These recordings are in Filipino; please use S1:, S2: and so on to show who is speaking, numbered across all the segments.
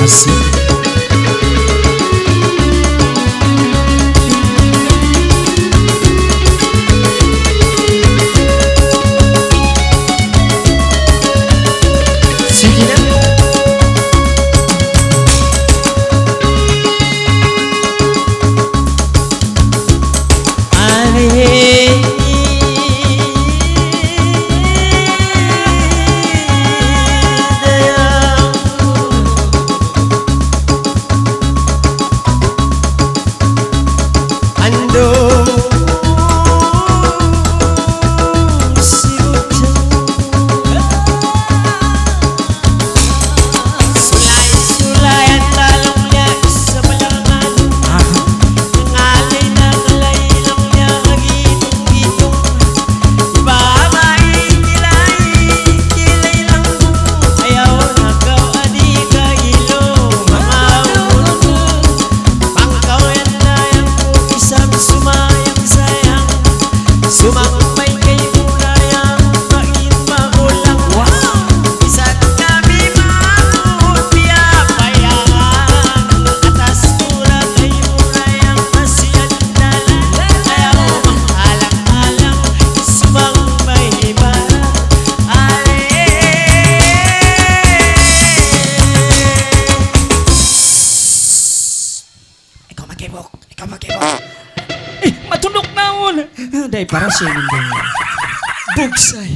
S1: Asik. Sige na.
S2: Matulog na un. Dahil para siya nandun. Bugsay.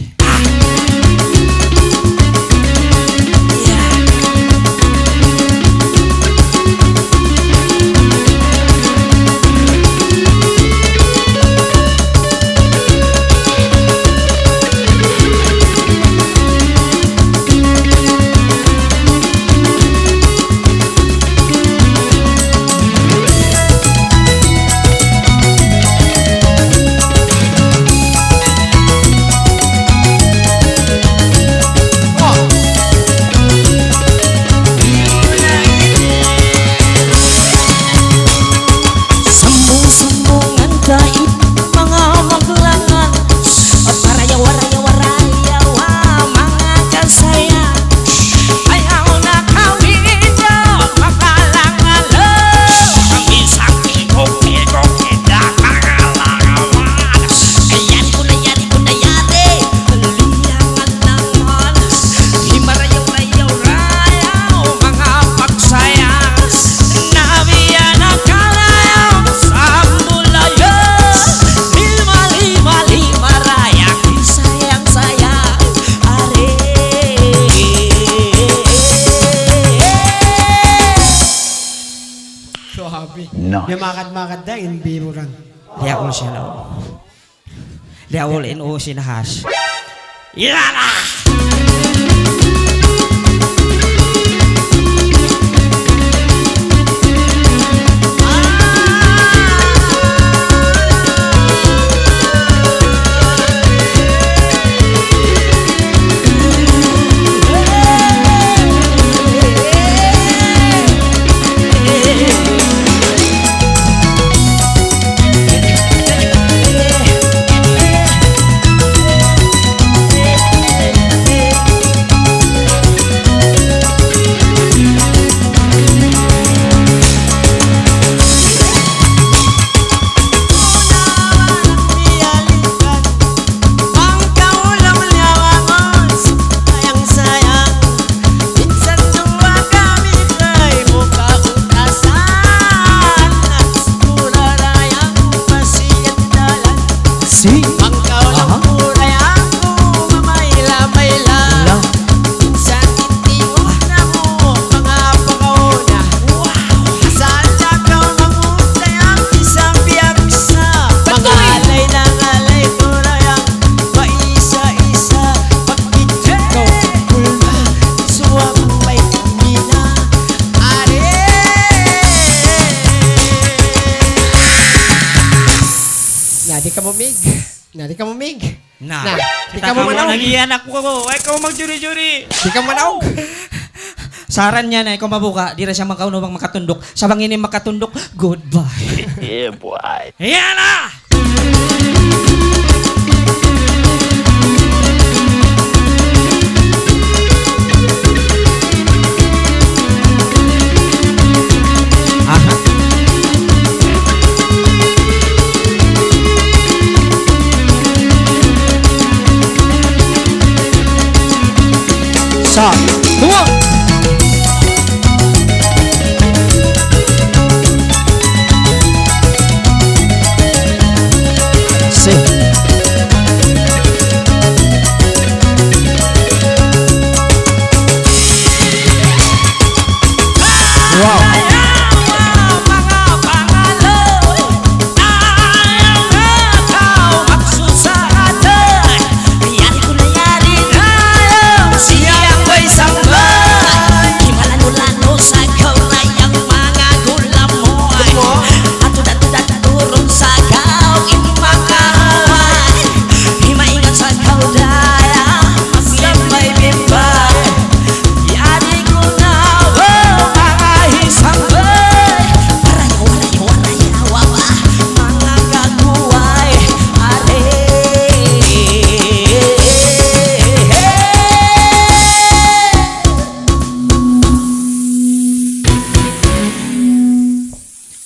S1: No.
S3: Yung makad-makad na, hindi mo lang.
S2: Liakol siya na. Liakol in o sinahas. Ilala!
S3: Nadi ka mumig. Nadi ka mumig.
S2: Na.
S3: Di ka mo manaw.
S2: Nagiyan ako. Ay, ikaw magjuri-juri.
S3: Di ka manaw.
S2: Saran niya na ikaw mabuka. Di na siya makaunawang makatundok. Sa banginin makatundok. Goodbye.
S1: Yeah, boy.
S2: Ayan na!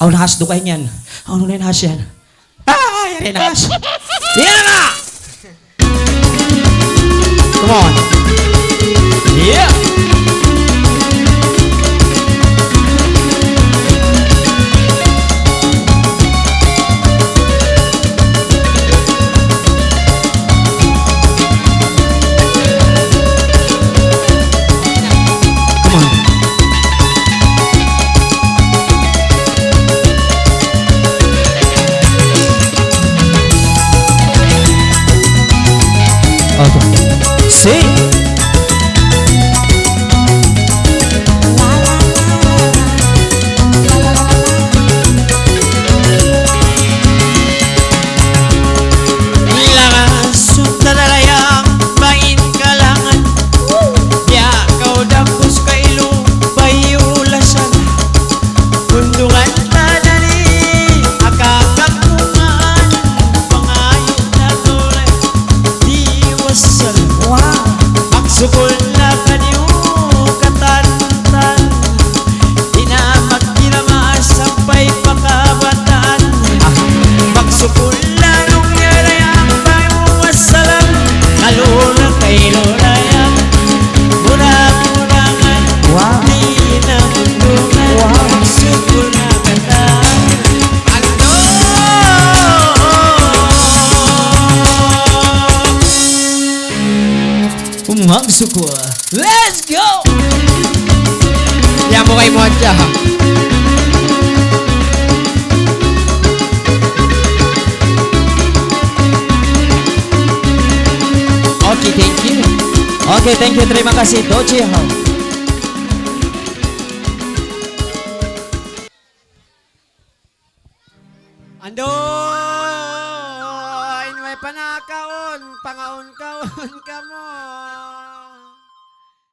S2: Aw nahas do kay niyan. Aw no nahas yan. Ay, yari nahas. Yan na! Come on. Yeah. Come on. Okay. Sing.
S1: Lakas sutalayang bangin kalangan. Ya kau dapus kailu bayulasan. Kundungan tanani akakapungan. Pangayo na tulay diwasan.
S2: Wow.
S1: Magsukol na kanyo katantan. Dinamag-dinama sampay pakabataan. Magsukol na nung yarayang bayuwasalam. Kalura kay lurayang mura-murangan.
S2: Wow.
S1: Di na mundungan.
S2: Wow.
S1: Magsukol na kataan.
S2: Magsukwa. Let's go!
S3: Yan mo kay Mocha.
S2: Okay, thank you. Okay, thank you. Terima kasih. Doji Ho.
S3: Andoy! May panakaon. Pangaon-kaon ka mo.